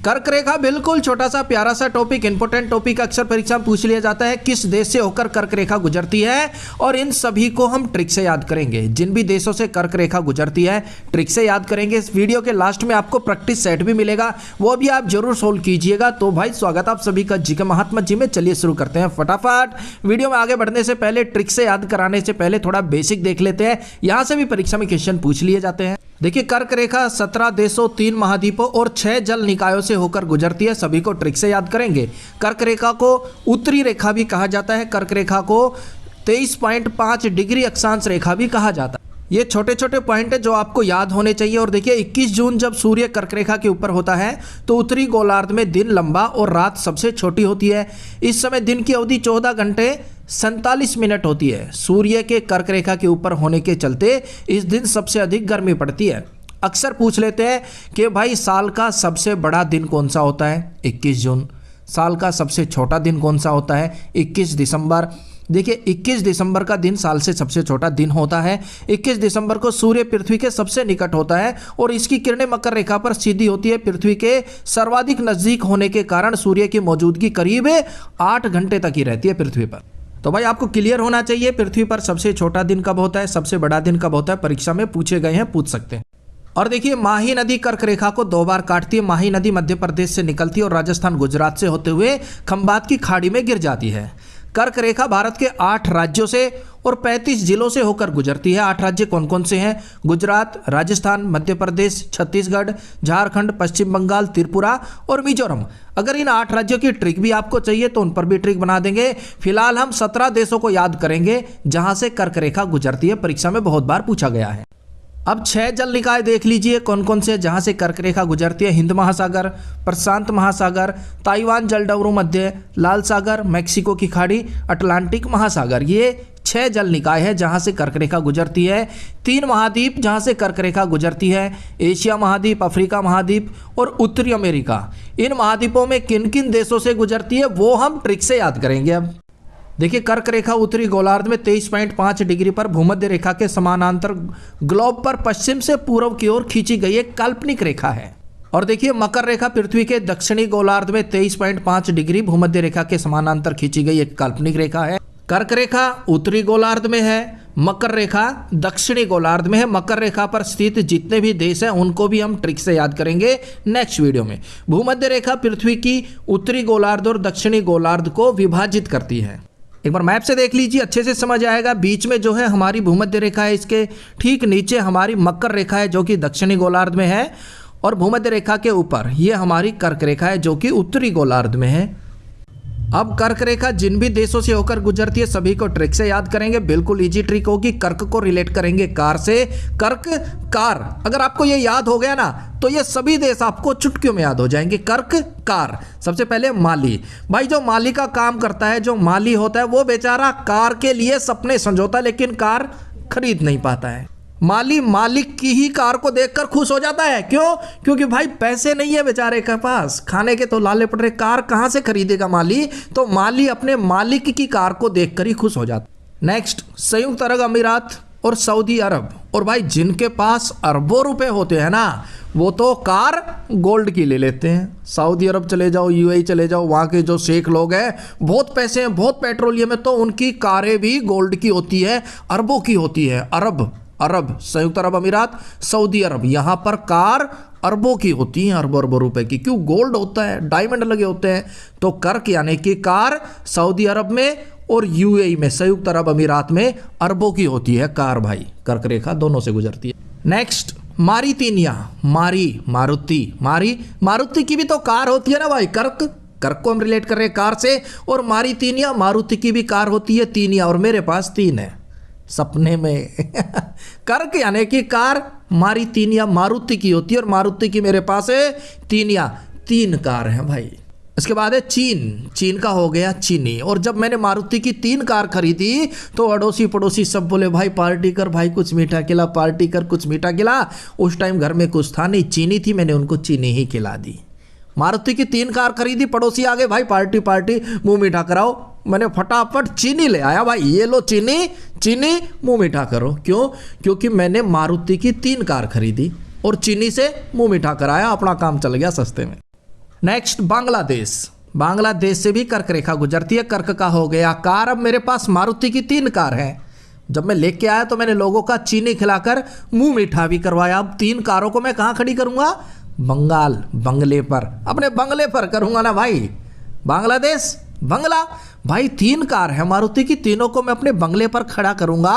कर्क रेखा बिल्कुल छोटा सा प्यारा सा टॉपिक, इंपोर्टेंट टॉपिक अक्सर परीक्षा में पूछ लिया जाता है। किस देश से होकर कर्क रेखा गुजरती है, और इन सभी को हम ट्रिक से याद करेंगे। जिन भी देशों से कर्क रेखा गुजरती है ट्रिक से याद करेंगे। इस वीडियो के लास्ट में आपको प्रैक्टिस सेट भी मिलेगा, वो भी आप जरूर सोल्व कीजिएगा। तो भाई स्वागत आप सभी का जी के महात्मा जी में। चलिए शुरू करते हैं फटाफट। वीडियो में आगे बढ़ने से पहले, ट्रिक से याद कराने से पहले थोड़ा बेसिक देख लेते हैं। यहां से भी परीक्षा में क्वेश्चन पूछ लिए जाते हैं। देखिए, कर्क रेखा 17 देशों, 3 महाद्वीपों और 6 जल निकायों से होकर गुजरती है। सभी को ट्रिक से याद करेंगे। कर्क रेखा को उत्तरी रेखा भी कहा जाता है। कर्क रेखा को 23.5 डिग्री अक्षांश रेखा भी कहा जाता है। ये छोटे छोटे पॉइंट है जो आपको याद होने चाहिए। और देखिए, 21 जून जब सूर्य कर्क रेखा के ऊपर होता है तो उत्तरी गोलार्ध में दिन लंबा और रात सबसे छोटी होती है। इस समय दिन की अवधि 14 घंटे 47 मिनट होती है। सूर्य के कर्क रेखा के ऊपर होने के चलते इस दिन सबसे अधिक गर्मी पड़ती है। अक्सर पूछ लेते हैं कि भाई साल का सबसे बड़ा दिन कौन सा होता है? 21 जून। साल का सबसे छोटा दिन कौन सा होता है? 21 दिसंबर। देखिए, 21 दिसंबर का दिन साल से सबसे छोटा दिन होता है। 21 दिसंबर को सूर्य पृथ्वी के सबसे निकट होता है और इसकी किरणें मकर रेखा पर सीधी होती है। पृथ्वी के सर्वाधिक नजदीक होने के कारण सूर्य की मौजूदगी करीब 8 घंटे तक ही रहती है पृथ्वी पर। तो भाई आपको क्लियर होना चाहिए पृथ्वी पर सबसे छोटा दिन कब होता है, सबसे बड़ा दिन कब होता है। परीक्षा में पूछे गए हैं, पूछ सकते हैं। और देखिए, माही नदी कर्क रेखा को 2 बार काटती है। माही नदी मध्य प्रदेश से निकलती है और राजस्थान गुजरात से होते हुए खंबात की खाड़ी में गिर जाती है। कर्क रेखा भारत के 8 राज्यों से और 35 जिलों से होकर गुजरती है। 8 राज्य कौन कौन से हैं? गुजरात, राजस्थान, मध्य प्रदेश, छत्तीसगढ़, झारखंड, पश्चिम बंगाल, त्रिपुरा और मिजोरम। अगर इन 8 राज्यों की ट्रिक भी आपको चाहिए तो उन पर भी ट्रिक बना देंगे। फिलहाल हम 17 देशों को याद करेंगे जहां से कर्क रेखा गुजरती है। परीक्षा में बहुत बार पूछा गया है। अब 6 जल निकाय देख लीजिए कौन कौन से जहां से कर्क रेखा गुजरती है। हिंद महासागर, प्रशांत महासागर, ताइवान जलडमरू मध्य, लाल सागर, मैक्सिको की खाड़ी, अटलांटिक महासागर। ये 6 जल निकाय है जहां से कर्क रेखा गुजरती है। 3 महाद्वीप जहां से कर्क रेखा गुजरती है, एशिया महाद्वीप, अफ्रीका महाद्वीप और उत्तरी अमेरिका। इन महाद्वीपों में किन किन देशों से गुजरती है वो हम ट्रिक से याद करेंगे। अब देखिए, कर्क रेखा उत्तरी गोलार्ध में 23.5 डिग्री पर भूमध्य रेखा के समानांतर ग्लोब पर पश्चिम से पूर्व की ओर खींची गई एक काल्पनिक रेखा है। और देखिए, मकर रेखा पृथ्वी के दक्षिणी गोलार्ध में 23.5 डिग्री भूमध्य रेखा के समानांतर खींची गई एक काल्पनिक रेखा है। कर्क रेखा उत्तरी गोलार्ध में है, मकर रेखा दक्षिणी गोलार्ध में है। मकर रेखा पर स्थित जितने भी देश हैं उनको भी हम ट्रिक से याद करेंगे नेक्स्ट वीडियो में। भूमध्य रेखा पृथ्वी की उत्तरी गोलार्ध और दक्षिणी गोलार्ध को विभाजित करती है। एक बार मैप से देख लीजिए, अच्छे से समझ आएगा। बीच में जो है हमारी भूमध्य रेखा है, इसके ठीक नीचे हमारी मकर रेखा है जो कि दक्षिणी गोलार्ध में है, और भूमध्य रेखा के ऊपर ये हमारी कर्क रेखा है जो कि उत्तरी गोलार्ध में है। अब कर्क रेखा जिन भी देशों से होकर गुजरती है सभी को ट्रिक से याद करेंगे। बिल्कुल इजी ट्रिक होगी। कर्क को रिलेट करेंगे कार से। कर्क कार, अगर आपको ये याद हो गया ना तो ये सभी देश आपको चुटकियों में याद हो जाएंगे। कर्क कार। सबसे पहले माली। भाई जो माली का काम करता है, जो माली होता है, वो बेचारा कार के लिए सपने संजोता है लेकिन कार खरीद नहीं पाता है। माली मालिक की ही कार को देखकर खुश हो जाता है। क्यों? क्योंकि भाई पैसे नहीं है बेचारे के पास, खाने के तो लाले पड़ रहे, कार कहां से खरीदेगा माली? तो माली अपने मालिक की कार को देखकर ही खुश हो जाता है। नेक्स्ट, संयुक्त अरब अमीरात और सऊदी अरब। और भाई जिनके पास अरबों रुपए होते हैं ना, वो तो कार गोल्ड की ले लेते हैं। सऊदी अरब चले जाओ, यूएई चले जाओ, वहाँ के जो शेख लोग हैं, बहुत पैसे हैं, बहुत पेट्रोलियम है, तो उनकी कारें भी गोल्ड की होती है, अरबों की होती है। अरब, संयुक्त अरब अमीरात, सऊदी अरब, यहाँ पर कार अरबों की होती है, अरबों अरबों रुपए की। क्यों? गोल्ड होता है, डायमंड लगे होते हैं। तो कर्क यानी कि कार सऊदी अरब में और यूएई में, संयुक्त अरब अमीरात में अरबों की होती है कार। भाई कर्क रेखा दोनों से गुजरती है। नेक्स्ट, मारीतिनिया। मारुति की भी तो कार होती है ना भाई। कर्क को हम रिलेट कर रहे हैं कार से, और मारीतिनिया मारुति की भी कार होती है, तीनिया, और मेरे पास 3 है सपने में। कर्क यानी कि कार मारीतिनिया मारुति की होती है, और मारुति की मेरे पास है तीनिया, 3 कार हैं भाई। इसके बाद है चीन का हो गया चीनी। और जब मैंने मारुति की 3 कार खरीदी तो अड़ोसी पड़ोसी सब बोले भाई पार्टी कर, भाई कुछ मीठा खिला, पार्टी कर, कुछ मीठा खिला। उस टाइम घर में कुछ था नहीं, चीनी थी, मैंने उनको चीनी ही खिला दी। मारुति की 3 कार खरीदी, पड़ोसी आ गए भाई पार्टी मुंह मीठा कराओ। मैंने फटाफट चीनी ले आया, भाई ये लो चीनी मुंह मीठा करो। क्यों? क्योंकि मैंने मारुति की 3 कार खरीदी और चीनी से मुंह मीठा कराया, अपना काम चल गया सस्ते में। नेक्स्ट बांग्लादेश, बांग्लादेश से भी कर्क रेखा गुजरती है। कर्क का हो गया कार। अब मेरे पास मारुति की 3 कार है। जब मैं लेके आया तो मैंने लोगों का चीनी खिलाकर मुंह मीठा भी करवाया। अब 3 कारों को मैं कहाँ खड़ी करूंगा? बंगाल, बंगले पर, अपने बंगले पर करूंगा ना भाई। बांग्लादेश, बंगला, भाई 3 कार है मारुति की, तीनों को मैं अपने बंगले पर खड़ा करूंगा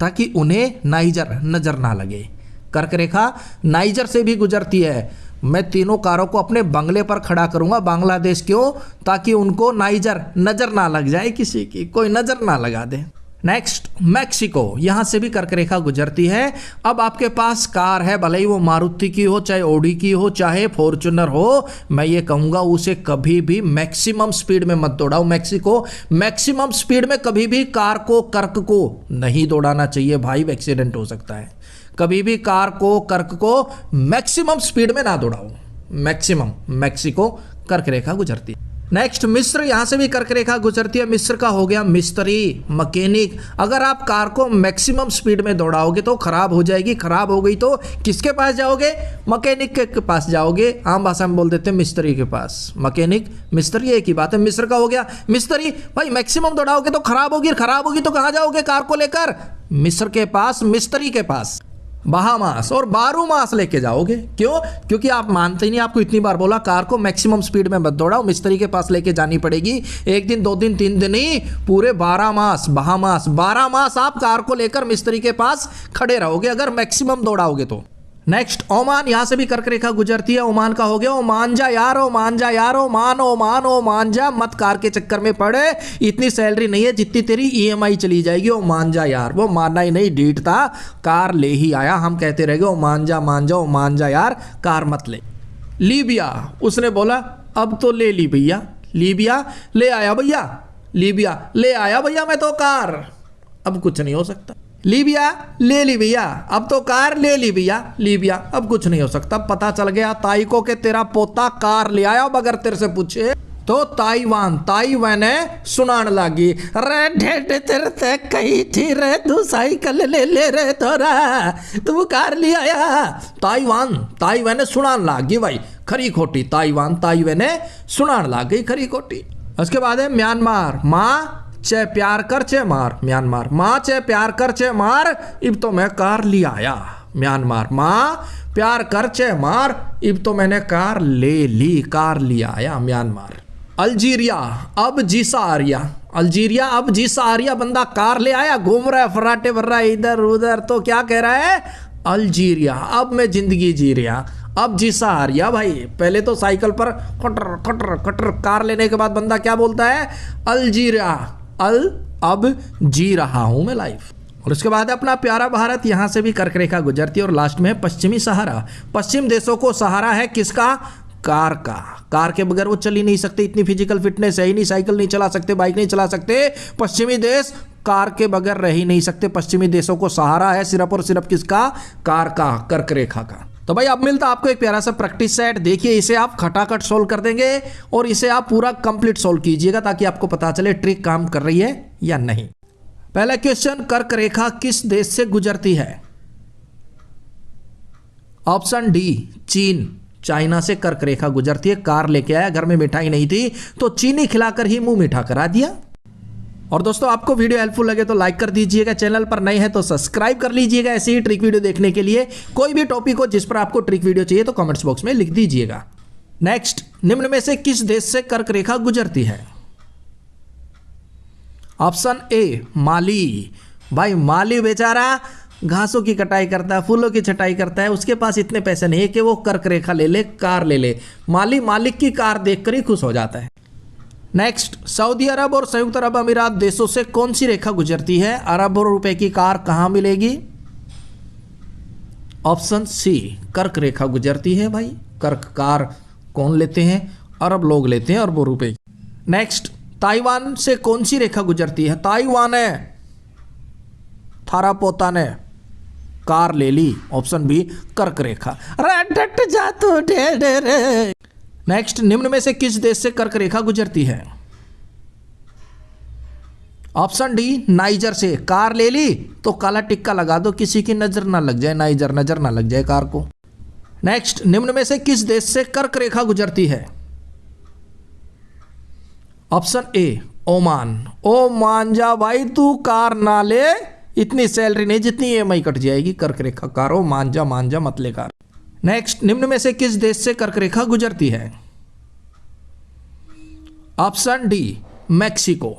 ताकि उन्हें नाइजर नजर ना लगे। कर्क रेखा नाइजर से भी गुजरती है। मैं तीनों कारों को अपने बंगले पर खड़ा करूंगा। बांग्लादेश क्यों? ताकि उनको नाइजर नजर ना लग जाए, किसी की कोई नजर ना लगा दे। नेक्स्ट मैक्सिको, यहां से भी कर्क रेखा गुजरती है। अब आपके पास कार है, भले ही वो मारुति की हो, चाहे ओडी की हो, चाहे फॉर्च्यूनर हो, मैं ये कहूंगा उसे कभी भी मैक्सिमम स्पीड में मत दौड़ाओ। मैक्सिको मैक्सिमम स्पीड में कभी भी कार को, कर्क को नहीं दौड़ाना चाहिए भाई, एक्सीडेंट हो सकता है। कभी भी कार को, कर्क को मैक्सिमम स्पीड में ना दौड़ाओ। मैक्सिमम, मैक्सिको कर्क रेखा गुजरती है। नेक्स्ट मिस्र, यहां से भी कर्क रेखा गुजरती है। मिस्र का हो गया मिस्त्री, मैकेनिक। अगर आप कार को मैक्सिमम स्पीड में दौड़ाओगे तो खराब हो जाएगी। खराब हो गई तो किसके पास जाओगे? मैकेनिक के पास जाओगे। आम भाषा में बोल देते हैं मिस्त्री के पास। मैकेनिक, मिस्त्री एक ही बात है। मिस्र का हो गया मिस्त्री। भाई मैक्सिमम दौड़ाओगे तो खराब होगी, खराब होगी तो कहां जाओगे कार को लेकर? मिस्र के पास, मिस्त्री के पास। बहामास और 12 मास लेके जाओगे। क्यों? क्योंकि आप मानते ही नहीं। आपको इतनी बार बोला कार को मैक्सिमम स्पीड में मत दौड़ाओ, मिस्त्री के पास लेके जानी पड़ेगी। 1 दिन, 2 दिन, 3 दिन नहीं, पूरे 12 मास, बहामास 12 मास आप कार को लेकर मिस्त्री के पास खड़े रहोगे अगर मैक्सिमम दौड़ाओगे तो। नेक्स्ट ओमान, यहां से भी कर्क रेखा गुजरती है। ओमान का हो गया ओमान जा यार, ओमान जा यार, ओमान ओमान ओमान जा, मत कार के चक्कर में पड़े। इतनी सैलरी नहीं है जितनी तेरी EMI चली जाएगी। ओमान जा यार, वो मानना ही नहीं, डीट था, कार ले ही आया। हम कहते रह गए ओमान जा, मान जा, ओमान जा यार, कार मत ले। लीबिया, उसने बोला अब तो ले ली भैया। लीबिया ले आया भैया, लीबिया ले आया भैया मैं तो कार। अब कुछ नहीं हो सकता। लीबिया ले ली भैया, अब तो कार ले ली भैया। लीबिया अब कुछ नहीं हो सकता। पता चल गया ताई को कि तेरा पोता कार ले आया। अब अगर तेरे से पूछे तो ताइवान, ताइवान सुनान लागी, रे ढेड तेरे ते कही थी रे, तू साइकिल ले ले रे तोरा, तू कार ले आया। ताइवान, ताइवान सुनान लागी भाई, खरी खोटी। ताइवान, ताइवान सुनान लाग गई, खरी खोटी। उसके बाद है म्यांमार, माँ चे प्यार कर चे मार। म्यांमार, माँ चे प्यार कर चे मार, इब तो मैं कार ले आया। म्यांमार, माँ प्यार कर चे मार, इब तो मैंने कार ले ली, कार ले आया। म्यांमार। अल्जीरिया, अब जीसा आ रिया। अल्जीरिया अब जीसा आ रिया, बंदा कार ले आया, घूम रहा है, फर्राटे भर रहा है इधर उधर, तो क्या कह रहा है? अल्जीरिया, अब मैं जिंदगी जी रहा, अब जीसा आ रिया भाई। पहले तो साइकिल पर कटर कटर कटर, कार लेने के बाद बंदा क्या बोलता है? अल्जीरिया, अब जी रहा हूं मैं लाइफ। और उसके बाद अपना प्यारा भारत, यहां से भी कर्क रेखा गुजरती है। और लास्ट में पश्चिमी सहारा। पश्चिम देशों को सहारा है किसका? कार का। कार के बगैर वो चल ही नहीं सकते, इतनी फिजिकल फिटनेस है ही नहीं, साइकिल नहीं चला सकते, बाइक नहीं चला सकते। पश्चिमी देश कार के बगैर रह ही नहीं सकते। पश्चिमी देशों को सहारा है सिर्फ और सिर्फ किसका? कार का, कर्क रेखा का। तो भाई अब मिलता आपको एक प्यारा सा प्रैक्टिस सेट। देखिए इसे आप खटाखट सोल्व कर देंगे और इसे आप पूरा कंप्लीट सोल्व कीजिएगा ताकि आपको पता चले ट्रिक काम कर रही है या नहीं। पहला क्वेश्चन, कर्क रेखा किस देश से गुजरती है? ऑप्शन डी चीन, चाइना से कर्क रेखा गुजरती है। कार लेके आया, घर में मिठाई नहीं थी तो चीनी खिलाकर ही मुंह मीठा करा दिया। और दोस्तों आपको वीडियो हेल्पफुल लगे तो लाइक कर दीजिएगा, चैनल पर नए हैं तो सब्सक्राइब कर लीजिएगा ऐसे ही ट्रिक वीडियो देखने के लिए। कोई भी टॉपिक हो जिस पर आपको ट्रिक वीडियो चाहिए तो कमेंट्स बॉक्स में लिख दीजिएगा। नेक्स्ट, निम्न में से किस देश से कर्क रेखा गुजरती है? ऑप्शन ए माली। भाई माली बेचारा घासों की कटाई करता है, फूलों की छटाई करता है, उसके पास इतने पैसे नहीं है कि वो कर्क रेखा ले ले, कार ले ले। माली मालिक की कार देखकर ही खुश हो जाता है। नेक्स्ट, सऊदी अरब और संयुक्त अरब अमीरात देशों से कौन सी रेखा गुजरती है? अरबों रुपए की कार कहां मिलेगी? ऑप्शन सी कर्क रेखा गुजरती है भाई। कर्क कार कौन लेते हैं? अरब लोग लेते हैं अरबों रुपए। नेक्स्ट, ताइवान से कौन सी रेखा गुजरती है? ताइवान है, थारा पोता ने कार ले ली। ऑप्शन बी कर्क रेखा। डट जा तू ढेर। नेक्स्ट, निम्न में से किस देश से कर्क रेखा गुजरती है? ऑप्शन डी नाइजर से। कार ले ली तो काला टिक्का लगा दो, किसी की नजर ना लग जाए, नाइजर नजर ना लग जाए कार को। नेक्स्ट, निम्न में से किस देश से कर्क रेखा गुजरती है? Option A Oman. ओमान जा भाई तू कार ना ले, इतनी सैलरी नहीं जितनी EMI कट जाएगी। कर्क रेखा कार हो, मान जा मत ले कार। नेक्स्ट, निम्न में से किस देश से कर्क रेखा गुजरती है? Option D Mexico.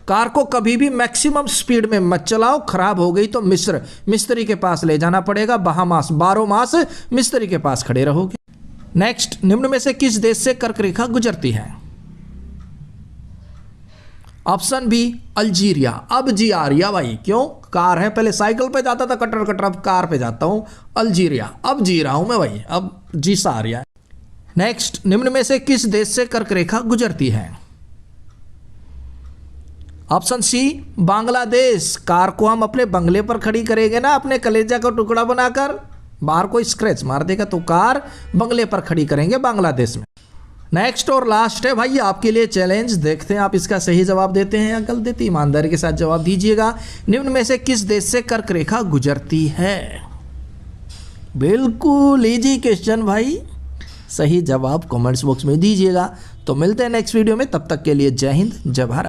कार को कभी भी मैक्सिमम स्पीड में मत चलाओ, खराब हो गई तो मिस्त्री के पास ले जाना पड़ेगा। बहामास 12 मास मिस्त्री के पास खड़े रहोगे। नेक्स्ट, निम्न में से किस देश से कर्क रेखा गुजरती है? Option B Algeria. अब जी आ रही है भाई, क्यों? कार है, पहले साइकिल पे जाता था कटर अब कार पे जाता हूं। अल्जीरिया, अब जी रहा हूं मैं भाई, अब जी सा आ रही है। नेक्स्ट, निम्न में से किस देश से कर्क रेखा गुजरती है? Option C Bangladesh. कार को हम अपने बंगले पर खड़ी करेंगे ना, अपने कलेजा का टुकड़ा बनाकर, बाहर कोई स्क्रैच मार देगा तो कार बंगले पर खड़ी करेंगे बांग्लादेश में। नेक्स्ट और लास्ट है भाई आपके लिए चैलेंज, देखते हैं आप इसका सही जवाब देते हैं या गलत देते। ईमानदारी के साथ जवाब दीजिएगा। निम्न में से किस देश से कर्क रेखा गुजरती है? बिल्कुल इजी क्वेश्चन भाई, सही जवाब कमेंट्स बॉक्स में दीजिएगा। तो मिलते हैं नेक्स्ट वीडियो में, तब तक के लिए जय हिंद जय भारत।